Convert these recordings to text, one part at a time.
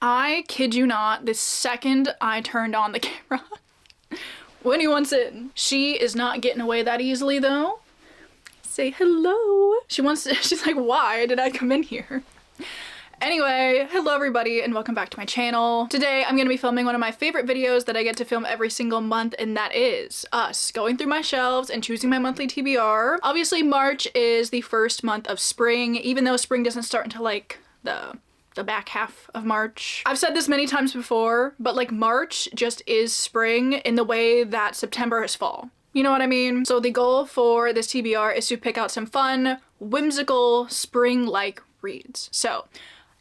I kid you not, the second I turned on the camera, when he wants in, she is not getting away that easily though. Say hello. She's like, why did I come in here? Anyway, hello everybody and welcome back to my channel. Today I'm gonna be filming one of my favorite videos that I get to film every single month, and that is us going through my shelves and choosing my monthly TBR. Obviously March is the first month of spring, even though spring doesn't start until like the back half of March. I've said this many times before, but like March just is spring in the way that September is fall. You know what I mean? So the goal for this TBR is to pick out some fun, whimsical, spring-like reads. So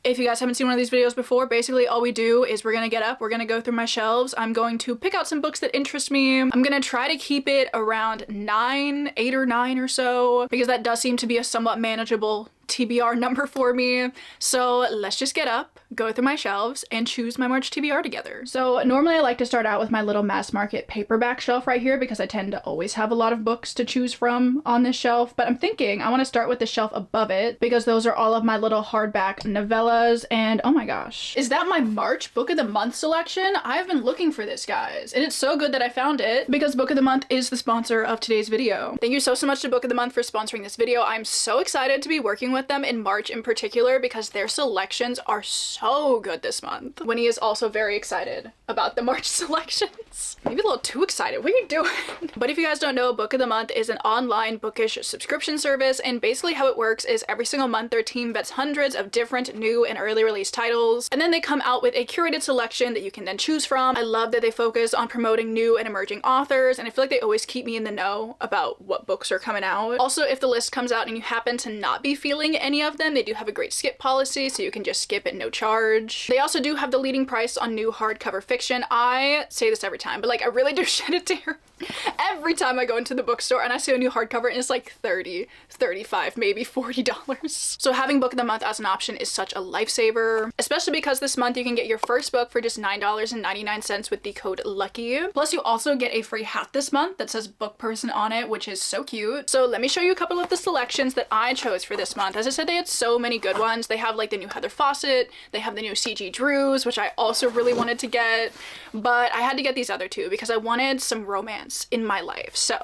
if you guys haven't seen one of these videos before, basically all we do is we're gonna get up, we're gonna go through my shelves, I'm going to pick out some books that interest me. I'm gonna try to keep it around 8 or 9 or so, because that does seem to be a somewhat manageable TBR number for me. So let's just get up, go through my shelves, and choose my March TBR together. So normally I like to start out with my little mass market paperback shelf right here because I tend to always have a lot of books to choose from on this shelf, but I'm thinking I want to start with the shelf above it because those are all of my little hardback novellas. And oh my gosh, is that my March book of the month selection? I've been looking for this, guys, and it's so good that I found it because Book of the Month is the sponsor of today's video. Thank you so much to Book of the Month for sponsoring this video. I'm so excited to be working with them in March in particular because their selections are so good this month. Winnie is also very excited about the March selections. Maybe a little too excited. What are you doing? But if you guys don't know, Book of the Month is an online bookish subscription service, and basically how it works is every single month their team vets hundreds of different new and early release titles, and then they come out with a curated selection that you can then choose from. I love that they focus on promoting new and emerging authors, and I feel like they always keep me in the know about what books are coming out. Also, if the list comes out and you happen to not be feeling any of them, they do have a great skip policy, so you can just skip at no charge. They also do have the leading price on new hardcover fiction. I say this every time, but like I really do shed a tear every time I go into the bookstore and I see a new hardcover and it's like $30, $35, maybe $40. So having Book of the Month as an option is such a lifesaver, especially because this month you can get your first book for just $9.99 with the code LUCKY. Plus you also get a free hat this month that says book person on it, which is so cute. So let me show you a couple of the selections that I chose for this month. As I said, they had so many good ones. They have like the new Heather Fawcett, they have the new C.G. Drews, which I also really wanted to get, but I had to get these other two because I wanted some romance in my life. So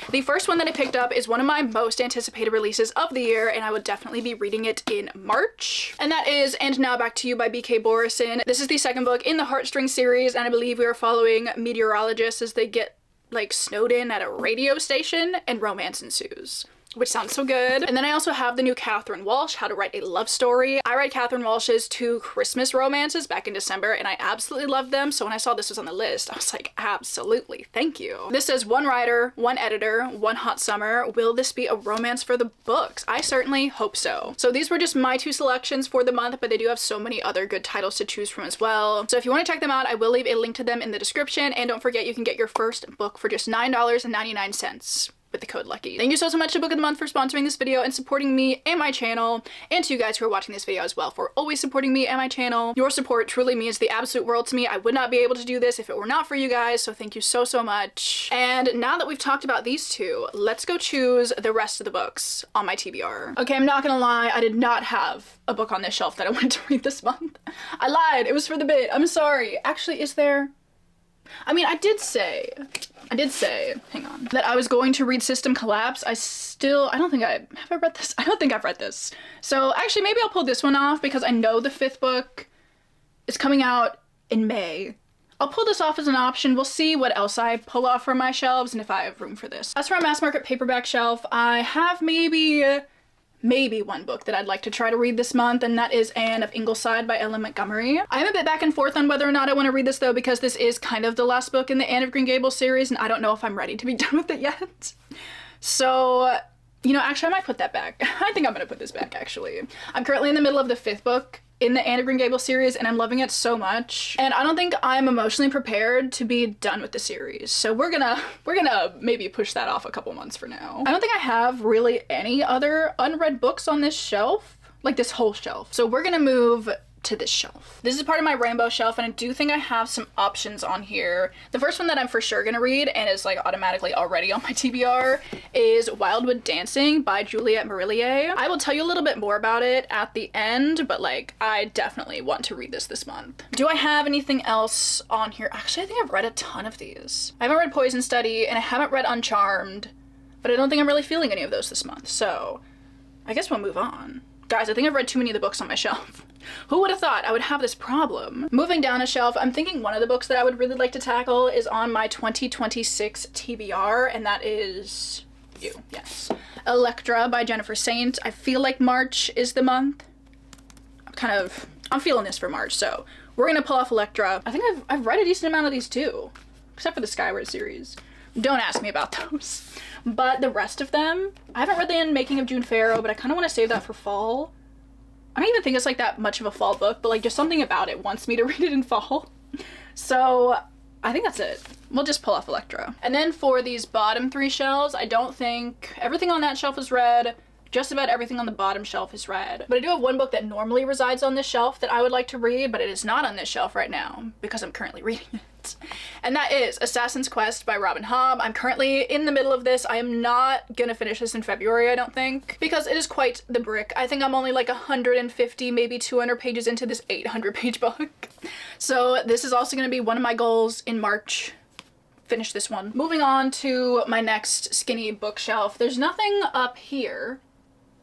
the first one that I picked up is one of my most anticipated releases of the year, and I would definitely be reading it in March, and that is And Now Back to You by B.K. Borison. This is the second book in the Heartstring series, and I believe we are following meteorologists as they get like snowed in at a radio station and romance ensues, which sounds so good. And then I also have the new Catherine Walsh, How to Write a Love Story. I read Catherine Walsh's 2 Christmas romances back in December and I absolutely loved them, so when I saw this was on the list, I was like, absolutely, thank you. This says 1 writer, 1 editor, 1 hot summer. Will this be a romance for the books? I certainly hope so. So these were just my 2 selections for the month, but they do have so many other good titles to choose from as well. So if you want to check them out, I will leave a link to them in the description, and don't forget you can get your first book for just $9.99. with the code LUCKY. Thank you so much to Book of the Month for sponsoring this video and supporting me and my channel, and to you guys who are watching this video as well for always supporting me and my channel. Your support truly means the absolute world to me. I would not be able to do this if it were not for you guys, so thank you so much. And now that we've talked about these 2, let's go choose the rest of the books on my TBR. Okay, I'm not gonna lie, I did not have a book on this shelf that I wanted to read this month. I lied, it was for the bit, I'm sorry. Actually, is there? I mean, I did say, hang on, that I was going to read System Collapse. I don't think have I read this? I don't think I've read this. So actually maybe I'll pull this one off because I know the 5th book is coming out in May. I'll pull this off as an option. We'll see what else I pull off from my shelves and if I have room for this. As for our mass market paperback shelf, I have maybe 1 book that I'd like to try to read this month, and that is Anne of Ingleside by Ellen Montgomery. I'm a bit back and forth on whether or not I want to read this though, because this is kind of the last book in the Anne of Green Gables series, and I don't know if I'm ready to be done with it yet. So, you know, actually I might put that back. I think I'm gonna put this back actually. I'm currently in the middle of the 5th book in the Anne of Green Gables series, and I'm loving it so much, and I don't think I'm emotionally prepared to be done with the series, so we're gonna maybe push that off a couple months for now. I don't think I have really any other unread books on this shelf, like this whole shelf, so we're gonna move to this shelf. This is part of my rainbow shelf, and I do think I have some options on here. The first one that I'm for sure gonna read, and is like automatically already on my TBR, is Wildwood Dancing by Juliette Marillier. I will tell you a little bit more about it at the end, but like I definitely want to read this month. Do I have anything else on here? Actually, I think I've read a ton of these. I haven't read Poison Study, and I haven't read Uncharmed, but I don't think I'm really feeling any of those this month, so I guess we'll move on. Guys, I think I've read too many of the books on my shelf. Who would have thought I would have this problem? Moving down a shelf, I'm thinking one of the books that I would really like to tackle is on my 2026 TBR, and that is you, yes. Electra by Jennifer Saint. I feel like March is the month. I'm feeling this for March, so we're gonna pull off Electra. I think I've read a decent amount of these too, except for the Skyward series. Don't ask me about those. But the rest of them, I haven't read the Making of June Farrow, but I kind of want to save that for fall. I don't even think it's like that much of a fall book, but like just something about it wants me to read it in fall. So I think that's it. We'll just pull off Electra. And then for these bottom 3 shelves, I don't think everything on that shelf is read. Just about everything on the bottom shelf is read. But I do have one book that normally resides on this shelf that I would like to read, but it is not on this shelf right now because I'm currently reading it. And that is Assassin's Quest by Robin Hobb. I'm currently in the middle of this. I am not gonna finish this in February, I don't think, because it is quite the brick. I think I'm only like 150, maybe 200 pages into this 800-page book. So this is also gonna be one of my goals in March. Finish this one. Moving on to my next skinny bookshelf. There's nothing up here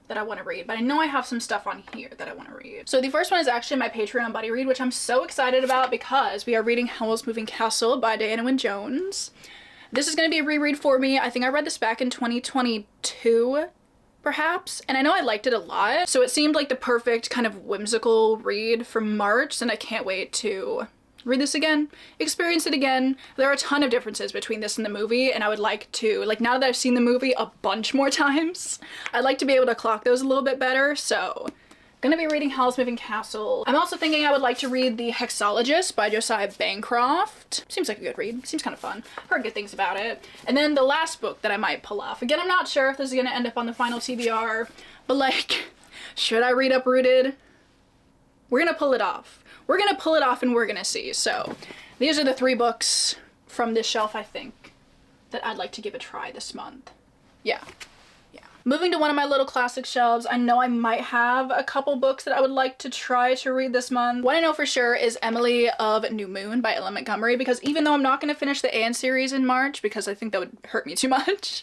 that I want to read, but I know I have some stuff on here that I want to read. So the first one is actually my Patreon buddy read, which I'm so excited about because we are reading Howl's Moving Castle by Diana Wynne Jones. This is going to be a reread for me. I think I read this back in 2022, perhaps, and I know I liked it a lot, so it seemed like the perfect kind of whimsical read for March, and I can't wait to read this again, experience it again. There are a ton of differences between this and the movie, and I would like to, like, now that I've seen the movie a bunch more times, I'd like to be able to clock those a little bit better, so I'm gonna be reading Howl's Moving Castle. I'm also thinking I would like to read The Hexologist by Josiah Bancroft. Seems like a good read. Seems kind of fun. Heard good things about it. And then the last book that I might pull off. Again, I'm not sure if this is gonna end up on the final TBR, but like, should I read Uprooted? We're gonna pull it off. We're gonna pull it off and we're gonna see. So these are the 3 books from this shelf, I think, that I'd like to give a try this month. Yeah. Moving to one of my little classic shelves, I know I might have a couple books that I would like to try to read this month. What I know for sure is Emily of New Moon by Ellen Montgomery, because even though I'm not going to finish the Anne series in March, because I think that would hurt me too much,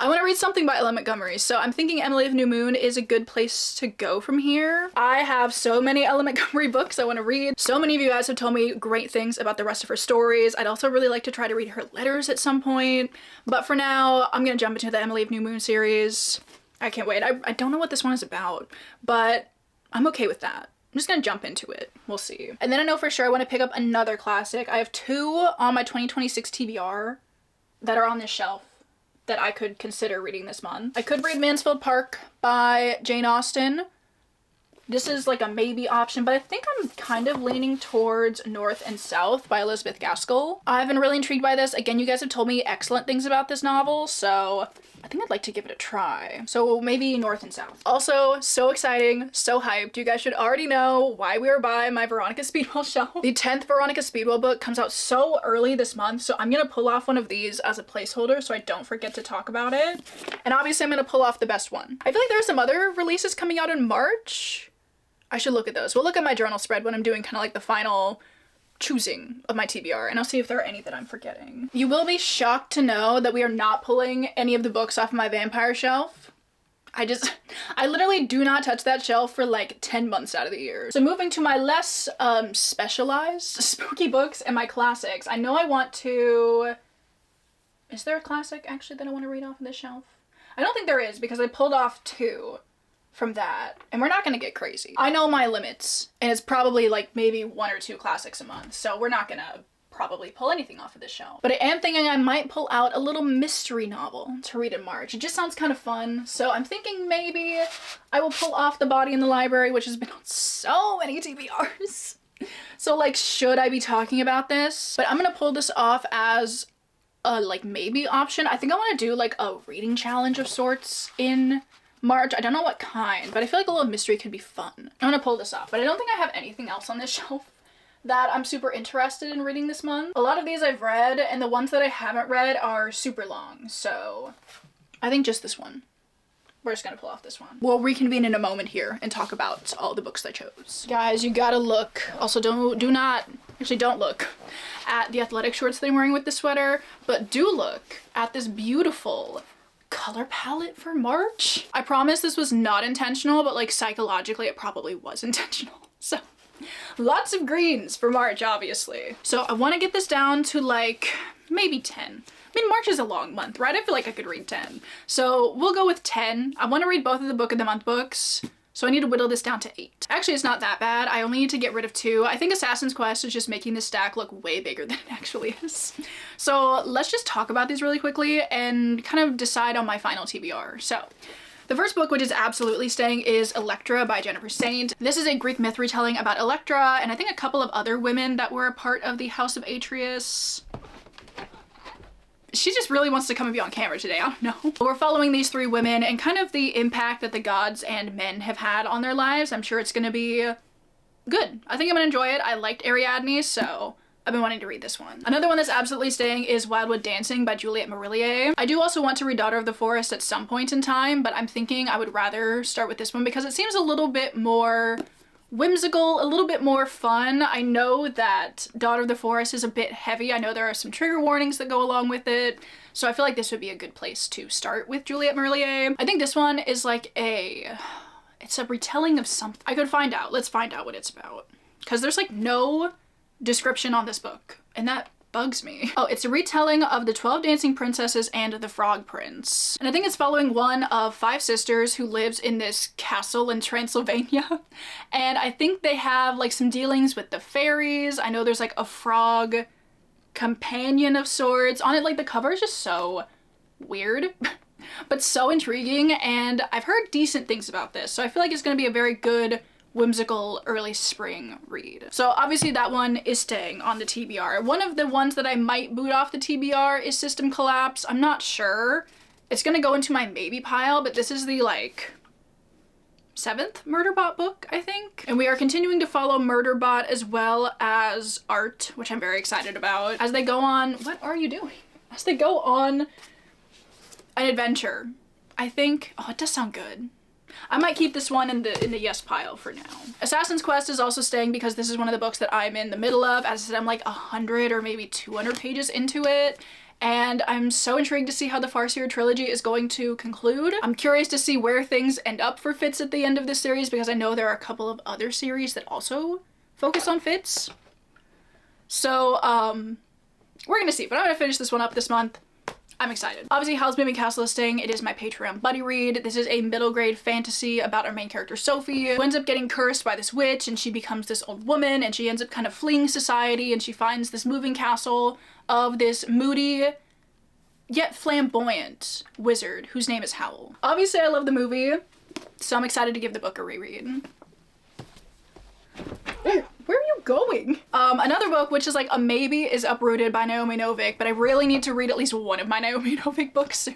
I want to read something by Ellen Montgomery. So I'm thinking Emily of New Moon is a good place to go from here. I have so many Ellen Montgomery books I want to read. So many of you guys have told me great things about the rest of her stories. I'd also really like to try to read her letters at some point. But for now, I'm going to jump into the Emily of New Moon series. I can't wait. I don't know what this one is about, but I'm okay with that. I'm just gonna jump into it. We'll see. And then I know for sure I want to pick up another classic. I have 2 on my 2026 TBR that are on this shelf that I could consider reading this month. I could read Mansfield Park by Jane Austen. This is like a maybe option, but I think I'm kind of leaning towards North and South by Elizabeth Gaskell. I've been really intrigued by this. Again, you guys have told me excellent things about this novel, so I think I'd like to give it a try. So maybe North and South. Also, so exciting, so hyped. You guys should already know why we were by my Veronica Speedwell shelf. The 10th Veronica Speedwell book comes out so early this month, so I'm gonna pull off one of these as a placeholder so I don't forget to talk about it. And obviously I'm gonna pull off the best one. I feel like there are some other releases coming out in March. I should look at those. We'll look at my journal spread when I'm doing kind of like the final choosing of my TBR, and I'll see if there are any that I'm forgetting. You will be shocked to know that we are not pulling any of the books off of my vampire shelf. I literally do not touch that shelf for like 10 months out of the year. So moving to my less specialized spooky books and my classics. I know I want to... Is there a classic actually that I want to read off of this shelf? I don't think there is, because I pulled off 2 from that, and we're not gonna get crazy. I know my limits, and it's probably like maybe 1 or 2 classics a month, so we're not gonna probably pull anything off of this shelf. But I am thinking I might pull out a little mystery novel to read in March. It just sounds kind of fun, so I'm thinking maybe I will pull off The Body in the Library, which has been on so many TBRs. So like, should I be talking about this? But I'm gonna pull this off as a like maybe option. I think I want to do like a reading challenge of sorts in March. I don't know what kind, but I feel like a little mystery could be fun. I'm gonna pull this off, but I don't think I have anything else on this shelf that I'm super interested in reading this month. A lot of these I've read, and the ones that I haven't read are super long, so I think just this one. We're just gonna pull off this one. We'll reconvene in a moment here and talk about all the books I chose. Guys, you gotta look. Also, don't look at the athletic shorts that I'm wearing with the sweater, but do look at this beautiful color palette for March. I promise this was not intentional, but like psychologically it probably was intentional. So lots of greens for March, obviously. So I want to get this down to like maybe 10. I mean, March is a long month, right? I feel like I could read 10. So we'll go with 10. I want to read both of the Book of the Month books, so I need to whittle this down to 8. Actually, it's not that bad. I only need to get rid of 2. I think Assassin's Quest is just making this stack look way bigger than it actually is. So let's just talk about these really quickly and kind of decide on my final TBR. So the first book, which is absolutely staying, is Electra by Jennifer Saint. This is a Greek myth retelling about Electra and I think a couple of other women that were a part of the House of Atreus. She just really wants to come and be on camera today, I don't know. We're following these 3 women and kind of the impact that the gods and men have had on their lives. I'm sure it's gonna be good. I think I'm gonna enjoy it. I liked Ariadne, so I've been wanting to read this one. Another one that's absolutely staying is Wildwood Dancing by Juliette Marillier. I do also want to read Daughter of the Forest at some point in time, but I'm thinking I would rather start with this one because it seems a little bit more whimsical, a little bit more fun. I know that Daughter of the Forest is a bit heavy. I know there are some trigger warnings that go along with it. So I feel like this would be a good place to start with Juliette Marillier. I think this one is like it's a retelling of something. I could find out. Let's find out what it's about. Because there's like no description on this book. And that bugs me. Oh, it's a retelling of the 12 Dancing Princesses and the Frog Prince. And I think it's following one of 5 sisters who lives in this castle in Transylvania. And I think they have like some dealings with the fairies. I know there's like a frog companion of sorts on it. Like the cover is just so weird, but so intriguing. And I've heard decent things about this. So I feel like it's gonna be a very good whimsical early spring read. So obviously that one is staying on the TBR. One of the ones that I might boot off the TBR is System Collapse. I'm not sure. It's gonna go into my maybe pile, but this is the like 7th Murderbot book, I think. And we are continuing to follow Murderbot as well as Art, which I'm very excited about. As they go on, what are you doing? As they go on an adventure. I think, oh, it does sound good. I might keep this one in the yes pile for now. Assassin's Quest is also staying because this is one of the books that I'm in the middle of. As I said, I'm like 100 or maybe 200 pages into it. And I'm so intrigued to see how the Farseer trilogy is going to conclude. I'm curious to see where things end up for Fitz at the end of this series because I know there are a couple of other series that also focus on Fitz. So, we're gonna see, but I'm gonna finish this one up this month. I'm excited. Obviously, Howl's Moving Castle is staying. It is my Patreon buddy read. This is a middle grade fantasy about our main character, Sophie, who ends up getting cursed by this witch and she becomes this old woman and she ends up kind of fleeing society and she finds this moving castle of this moody yet flamboyant wizard whose name is Howl. Obviously, I love the movie, so I'm excited to give the book a reread. Where are you going? Another book, which is like a maybe, is Uprooted by Naomi Novik, but I really need to read at least one of my Naomi Novik books soon.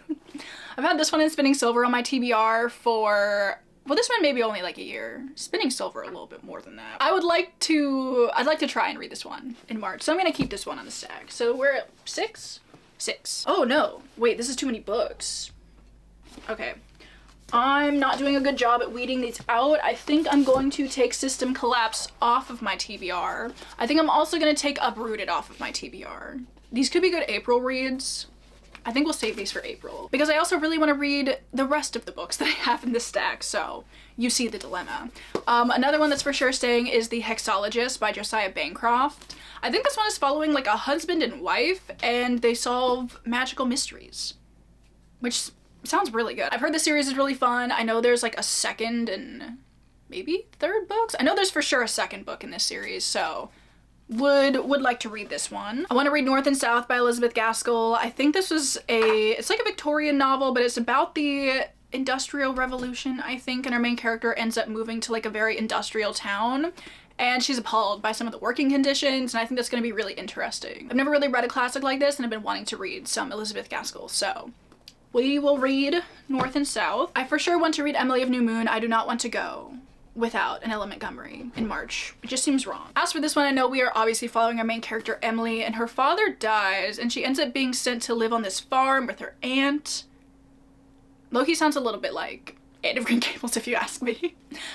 I've had this one in Spinning Silver on my TBR for, well, this one maybe only like a year. Spinning Silver a little bit more than that. I'd like to try and read this one in March, so I'm gonna keep this one on the stack. So we're at 6? 6. Oh no, wait, this is too many books. Okay. I'm not doing a good job at weeding these out. I think I'm going to take System Collapse off of my TBR. I think I'm also going to take Uprooted off of my TBR. These could be good April reads. I think we'll save these for April. Because I also really want to read the rest of the books that I have in this stack, so you see the dilemma. Another one that's for sure staying is The Hexologist by Josiah Bancroft. I think this one is following like a husband and wife, and they solve magical mysteries, which sounds really good. I've heard the series is really fun. I know there's like a 2nd and maybe 3rd books. I know there's for sure a 2nd book in this series, so would like to read this one. I want to read North and South by Elizabeth Gaskell. I think this was it's like a Victorian novel, but it's about the Industrial Revolution, I think, and our main character ends up moving to like a very industrial town. And she's appalled by some of the working conditions, and I think that's going to be really interesting. I've never really read a classic like this, and I've been wanting to read some Elizabeth Gaskell, so We will read North and South. I for sure want to read Emily of New Moon. I do not want to go without an Ella Montgomery in March. It just seems wrong. As for this one, I know we are obviously following our main character Emily, and her father dies and she ends up being sent to live on this farm with her aunt. Loki sounds a little bit like Anne of Green Gables if you ask me.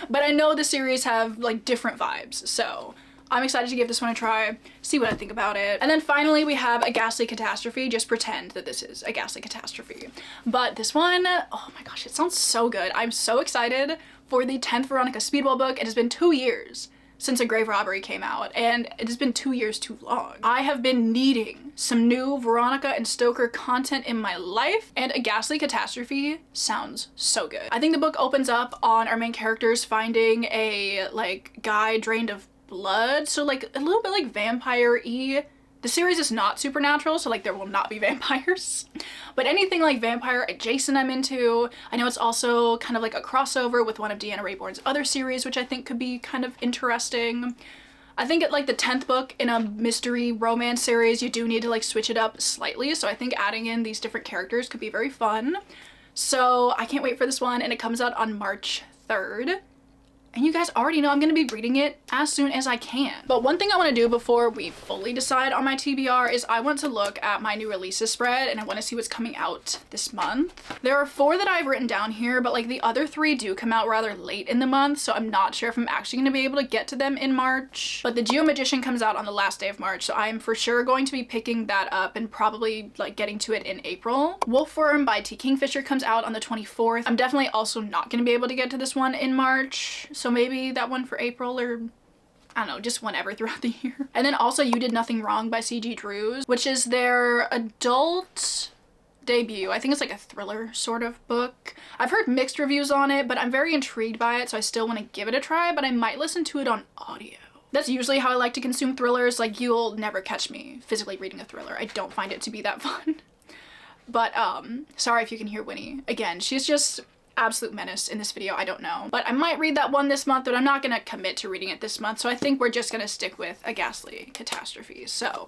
But I know the series have like different vibes, so I'm excited to give this one a try, see what I think about it. And then finally we have A Ghastly Catastrophe. Just pretend that this is A Ghastly Catastrophe. But this one, oh my gosh, it sounds so good. I'm so excited for the 10th Veronica Speedball book. It has been 2 years since A Grave Robbery came out, and it has been 2 years too long. I have been needing some new Veronica and Stoker content in my life, and A Ghastly Catastrophe sounds so good. I think the book opens up on our main characters finding a like guy drained of blood, so like a little bit like vampire-y. The series is not supernatural, so like there will not be vampires, but anything like vampire adjacent I'm into. I know it's also kind of like a crossover with one of Deanna Raybourne's other series, which I think could be kind of interesting. I think at like the 10th book in a mystery romance series, you do need to like switch it up slightly, so I think adding in these different characters could be very fun. So I can't wait for this one, and it comes out on March 3rd. And you guys already know I'm going to be reading it as soon as I can. But one thing I want to do before we fully decide on my TBR is I want to look at my new releases spread, and I want to see what's coming out this month. There are 4 that I've written down here, but like the other 3 do come out rather late in the month, so I'm not sure if I'm actually going to be able to get to them in March. But the Geo Magician comes out on the last day of March, so I am for sure going to be picking that up and probably like getting to it in April. Wolfworm by T. Kingfisher comes out on the 24th. I'm definitely also not going to be able to get to this one in March, so maybe that one for April, or I don't know, just whenever throughout the year. And then also You Did Nothing Wrong by C.G. Drews, which is their adult debut. I think it's like a thriller sort of book. I've heard mixed reviews on it, but I'm very intrigued by it, so I still want to give it a try, but I might listen to it on audio. That's usually how I like to consume thrillers. Like, you'll never catch me physically reading a thriller. I don't find it to be that fun. But sorry if you can hear Winnie. Again, she's just absolute menace in this video. I don't know, but I might read that one this month, but I'm not gonna commit to reading it this month, so I think we're just gonna stick with A Ghastly Catastrophe. So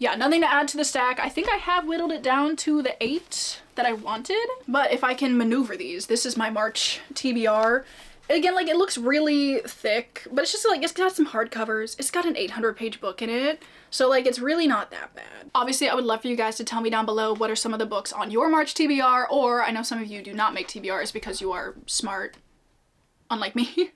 yeah, nothing to add to the stack. I think I have whittled it down to the 8 that I wanted, but if I can maneuver these, this is my March TBR. Again, like, it looks really thick, but it's just like, it's got some hardcovers. It's got an 800-page book in it, so like, it's really not that bad. Obviously, I would love for you guys to tell me down below what are some of the books on your March TBR, or I know some of you do not make TBRs because you are smart, unlike me.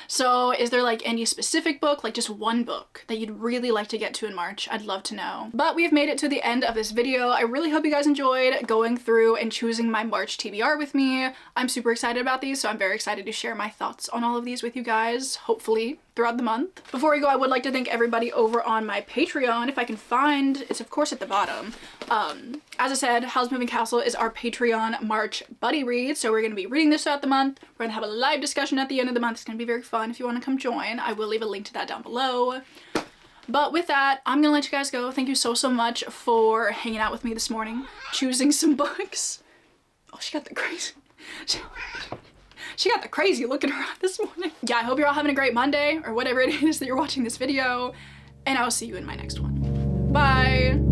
So is there like any specific book, like just one book that you'd really like to get to in March? I'd love to know. But we've made it to the end of this video. I really hope you guys enjoyed going through and choosing my March TBR with me. I'm super excited about these, so I'm very excited to share my thoughts on all of these with you guys, hopefully throughout the month. Before we go, I would like to thank everybody over on my Patreon. If I can find, it's of course at the bottom. As I said, Howl's Moving Castle is our Patreon March buddy read, so we're going to be reading this throughout the month. We're going to have a live discussion at the end of the month. It's going to be very fun if you want to come join. I will leave a link to that down below. But with that, I'm going to let you guys go. Thank you so much for hanging out with me this morning, choosing some books. Oh, she got the crazy... She got the crazy look in her eye this morning. Yeah, I hope you're all having a great Monday, or whatever it is that you're watching this video, and I will see you in my next one. Bye!